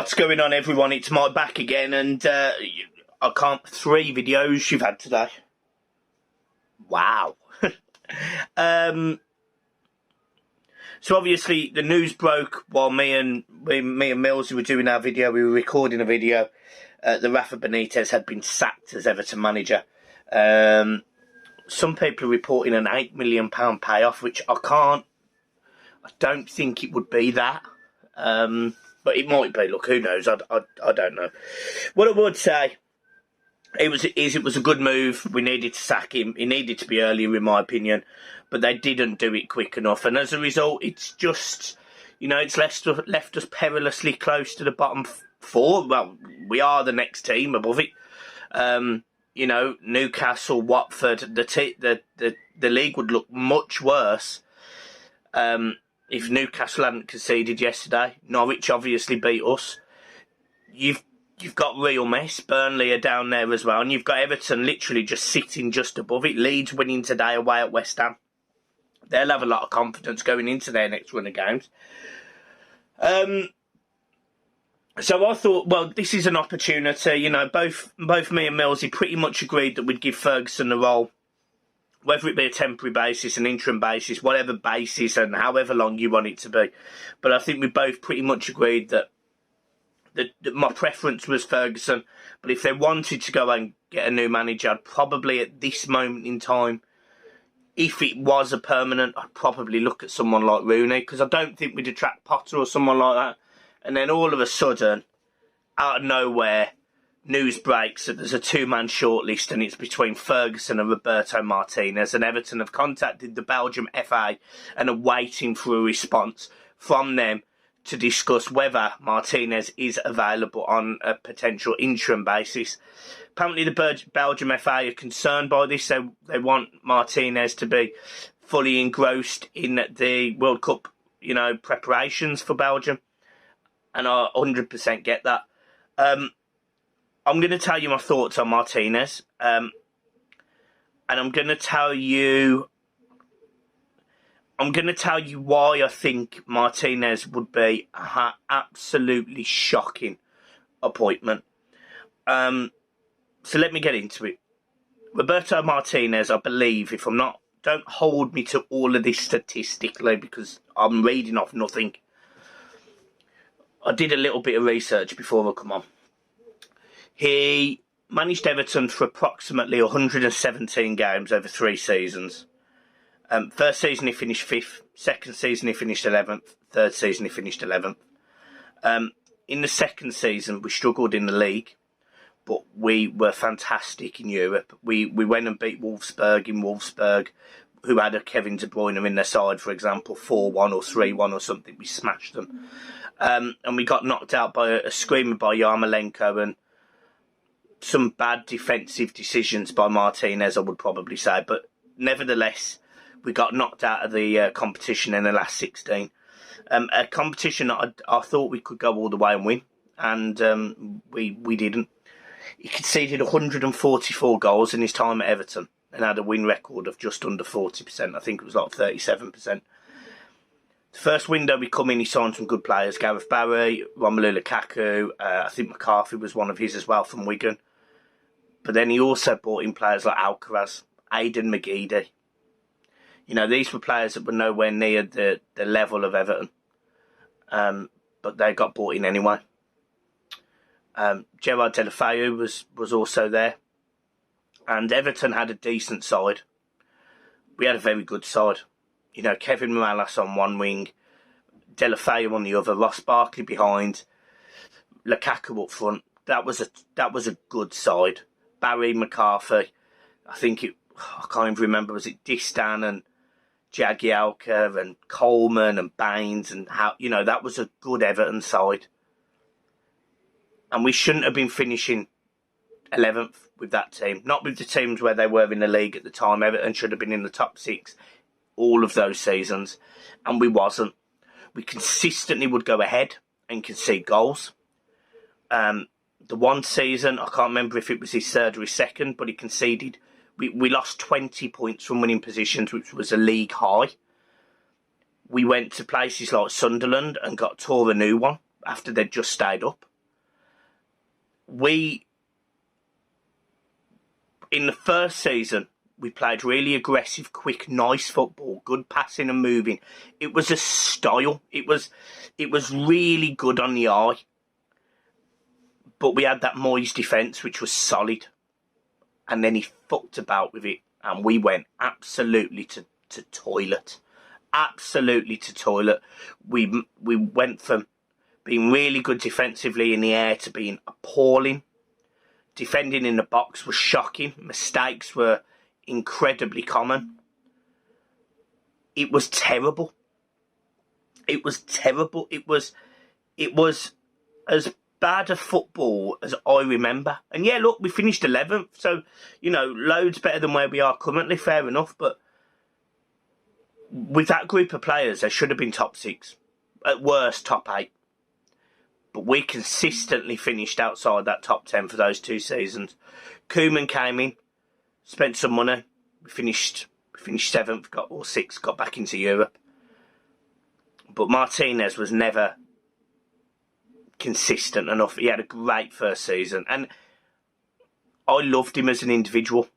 What's going on, everyone? It's Mike back again, and I can't. 3 videos you've had today. Wow. So obviously the news broke while me and Mills were doing our video. We were recording a video. The Rafa Benitez had been sacked as Everton manager. Some people are reporting an £8 million payoff, which I don't think it would be that. But it might be. Look, who knows? I don't know. What I would say, it was a good move. We needed to sack him. He needed to be earlier, in my opinion. But they didn't do it quick enough. And as a result, it's just, it's left us perilously close to the bottom 4. Well, we are the next team above it. Newcastle, Watford, the league would look much worse if Newcastle hadn't conceded yesterday. Norwich obviously beat us. You've got real mess. Burnley are down there as well. And you've got Everton literally just sitting just above it. Leeds winning today away at West Ham. They'll have a lot of confidence going into their next run of games. So I thought, well, this is an opportunity. Both me and Millsy pretty much agreed that we'd give Ferguson the role, whether it be a temporary basis, an interim basis, whatever basis, and however long you want it to be. But I think we both pretty much agreed that my preference was Ferguson. But if they wanted to go and get a new manager, I'd probably, at this moment in time, if it was a permanent, I'd probably look at someone like Rooney, because I don't think we'd attract Potter or someone like that. And then all of a sudden, out of nowhere, news breaks that there's a 2-man shortlist and it's between Ferguson and Roberto Martinez, and Everton have contacted the Belgium FA and are waiting for a response from them to discuss whether Martinez is available on a potential interim basis. Apparently the Belgium FA are concerned by this. They want Martinez to be fully engrossed in the World Cup, preparations for Belgium. And I 100% get that. I'm going to tell you my thoughts on Martinez. And I'm going to tell you why I think Martinez would be an absolutely shocking appointment. So let me get into it. Roberto Martinez, I believe, if I'm not, don't hold me to all of this statistically because I'm reading off nothing. I did a little bit of research before I come on. He managed Everton for approximately 117 games over 3 seasons. First season he finished 5th. Second season he finished 11th. Third season he finished 11th. In the second season we struggled in the league, but we were fantastic in Europe. We went and beat Wolfsburg in Wolfsburg, who had a Kevin De Bruyne in their side, for example, 4-1 or 3-1 or something. We smashed them. And we got knocked out by a screamer by Yarmolenko and some bad defensive decisions by Martinez, I would probably say. But nevertheless, we got knocked out of the competition in the last 16. A competition that I thought we could go all the way and win, and we didn't. He conceded 144 goals in his time at Everton and had a win record of just under 40%. I think it was like 37%. The first window we come in, he signed some good players. Gareth Barry, Romelu Lukaku, I think McCarthy was one of his as well from Wigan. But then he also brought in players like Alcaraz, Aidan McGeady. These were players that were nowhere near the level of Everton. But they got brought in anyway. Gerard Deulofeu was also there. And Everton had a decent side. We had a very good side. Kevin Morales on one wing, Deulofeu on the other, Ross Barkley behind, Lukaku up front. That was a good side. Barry, McCarthy, I can't even remember, was it Distan and Jagielka and Coleman and Baines, and that was a good Everton side. And we shouldn't have been finishing 11th with that team. Not with the teams where they were in the league at the time. Everton should have been in the top 6 all of those seasons, and we wasn't. We consistently would go ahead and concede goals. The one season, I can't remember if it was his third or his second, but he conceded. We lost 20 points from winning positions, which was a league high. We went to places like Sunderland and got tore a new one after they'd just stayed up. in the first season, we played really aggressive, quick, nice football, good passing and moving. It was a style. It was really good on the eye. But we had that Boyz defence, which was solid. And then he fucked about with it. And we went absolutely to toilet. Absolutely to toilet. We went from being really good defensively in the air to being appalling. Defending in the box was shocking. Mistakes were incredibly common. It was terrible. It was terrible. It was as bad a football as I remember. And yeah, look, we finished 11th, so, you know, loads better than where we are currently, fair enough, but with that group of players, they should have been top 6. At worst, top 8. But we consistently finished outside that top 10 for those 2 seasons. Koeman came in, spent some money. We finished 7th, got 6th, got back into Europe. But Martinez was never consistent enough. He had a great first season, and I loved him as an individual.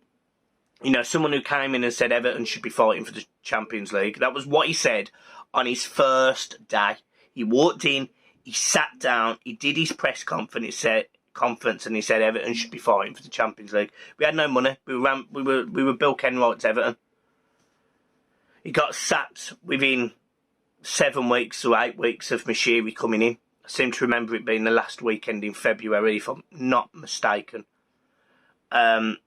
You know, someone who came in and said Everton should be fighting for the Champions League. That was what he said on his first day. He walked in, he sat down, he did his press conference, and he said Everton should be fighting for the Champions League. We had no money. We were Bill Kenwright's Everton. He got sacked within 7 weeks or 8 weeks of Mashiri coming in. I seem to remember it being the last weekend in February, if I'm not mistaken. And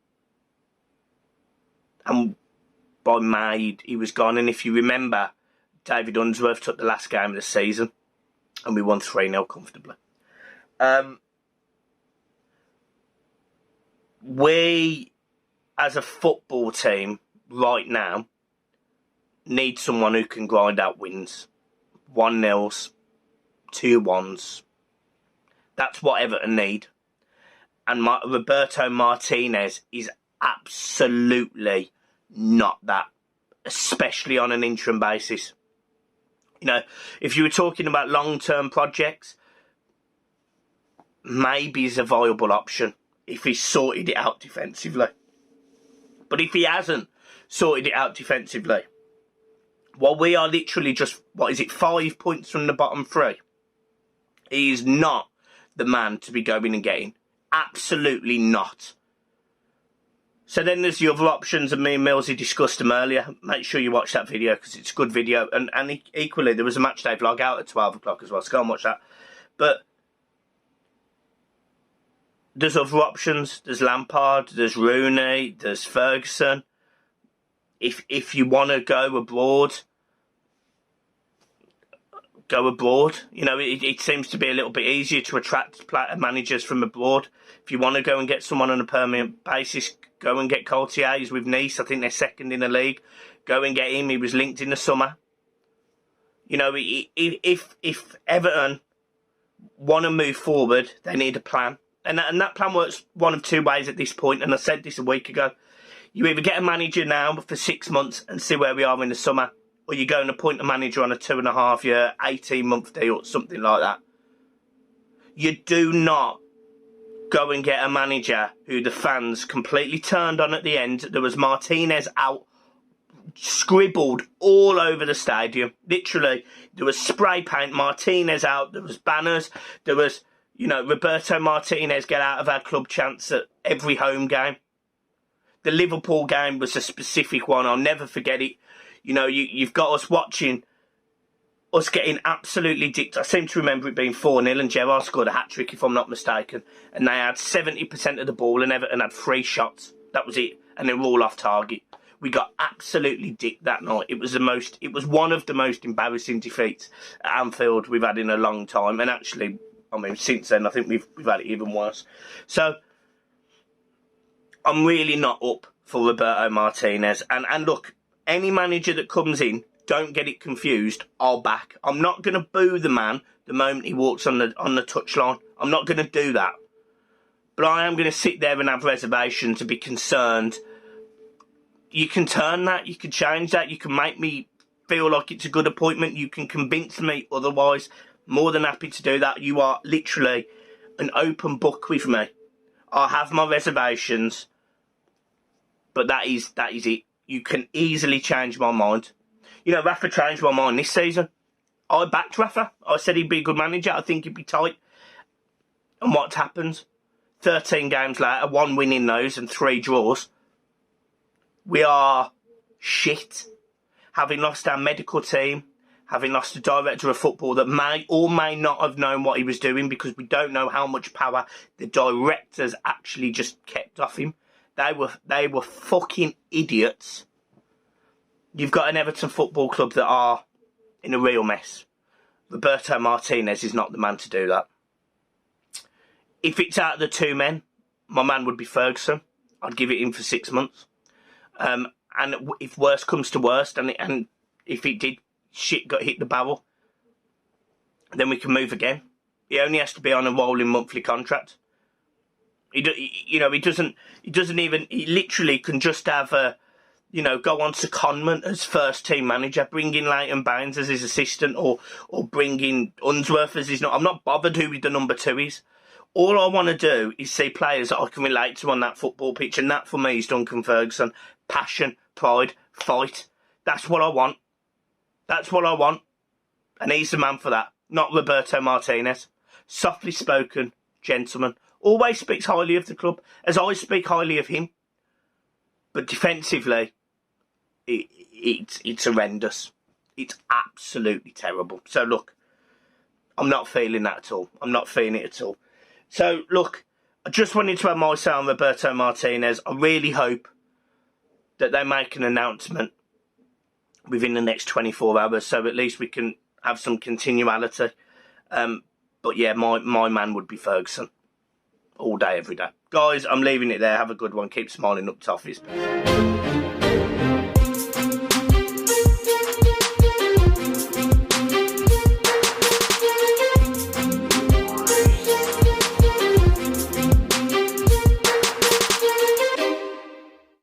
by May, he was gone. And if you remember, David Unsworth took the last game of the season, and we won 3-0 comfortably. We, as a football team, right now, need someone who can grind out wins. 1-0s, 2-1s. That's what Everton need. And Roberto Martinez is absolutely not that, especially on an interim basis. You know, if you were talking about long-term projects, maybe he's a viable option if he's sorted it out defensively. But if he hasn't sorted it out defensively, well, we are literally just, 5 points from the bottom 3. He is not the man to be going and getting. Absolutely not. So then there's the other options, and me and Millsy discussed them earlier. Make sure you watch that video because it's a good video. And equally, there was a matchday vlog out at 12 o'clock as well, so go and watch that. But there's other options. There's Lampard, there's Rooney, there's Ferguson. If you want to go abroad, go abroad. You know, it seems to be a little bit easier to attract managers from abroad. If you want to go and get someone on a permanent basis, go and get Courtier. He's with Nice. I think they're second in the league. Go and get him. He was linked in the summer. You know, if Everton want to move forward, they need a plan. And that plan works one of 2 ways at this point. And I said this a week ago. You either get a manager now for 6 months and see where we are in the summer, or you go and appoint a manager on a 2.5-year, 18-month deal, something like that. You do not go and get a manager who the fans completely turned on at the end. There was Martinez out, scribbled all over the stadium. Literally, there was spray paint, Martinez out, there was banners, there was, you know, Roberto Martinez get out of our club chants at every home game. The Liverpool game was a specific one. I'll never forget it. You know, you've got us watching us getting absolutely dicked. I seem to remember it being 4-0 and Gerrard scored a hat-trick, if I'm not mistaken. And they had 70% of the ball and Everton had 3 shots. That was it. And they were all off target. We got absolutely dicked that night. It was one of the most embarrassing defeats at Anfield we've had in a long time. And actually, I mean, since then, I think we've had it even worse. So I'm really not up for Roberto Martinez. And look, any manager that comes in, don't get it confused, I'll back. I'm not going to boo the man the moment he walks on the touchline. I'm not going to do that. But I am going to sit there and have reservations to be concerned. You can turn that, you can change that, you can make me feel like it's a good appointment, you can convince me otherwise. More than happy to do that. You are literally an open book with me. I have my reservations, but that is it. You can easily change my mind. You know, Rafa changed my mind this season. I backed Rafa. I said he'd be a good manager. I think he'd be tight. And what happened? 13 games later, 1 win in those and 3 draws. We are shit. Having lost our medical team, having lost the director of football that may or may not have known what he was doing, because we don't know how much power the directors actually just kept off him. They were fucking idiots. You've got an Everton Football Club that are in a real mess. Roberto Martinez is not the man to do that. If it's out of the 2 men, my man would be Ferguson. I'd give it in for 6 months. And if worst comes to worst, and if it did, shit got hit the barrel, then we can move again. He only has to be on a rolling monthly contract. He literally can just have go on secondment as first team manager, bring in Leighton Baines as his assistant, or bring in Unsworth as his. I'm not bothered who the number 2 is. All I want to do is see players that I can relate to on that football pitch, and that for me is Duncan Ferguson. Passion, pride, fight. That's what I want. That's what I want. And he's the man for that, not Roberto Martinez. Softly spoken gentleman. Always speaks highly of the club, as I speak highly of him. But defensively, it's horrendous. It's absolutely terrible. So look, I'm not feeling that at all. I'm not feeling it at all. So look, I just wanted to have my say on Roberto Martinez. I really hope that they make an announcement within the next 24 hours, so at least we can have some continuality. But yeah, my man would be Ferguson. All day, every day. Guys, I'm leaving it there. Have a good one. Keep smiling up to office.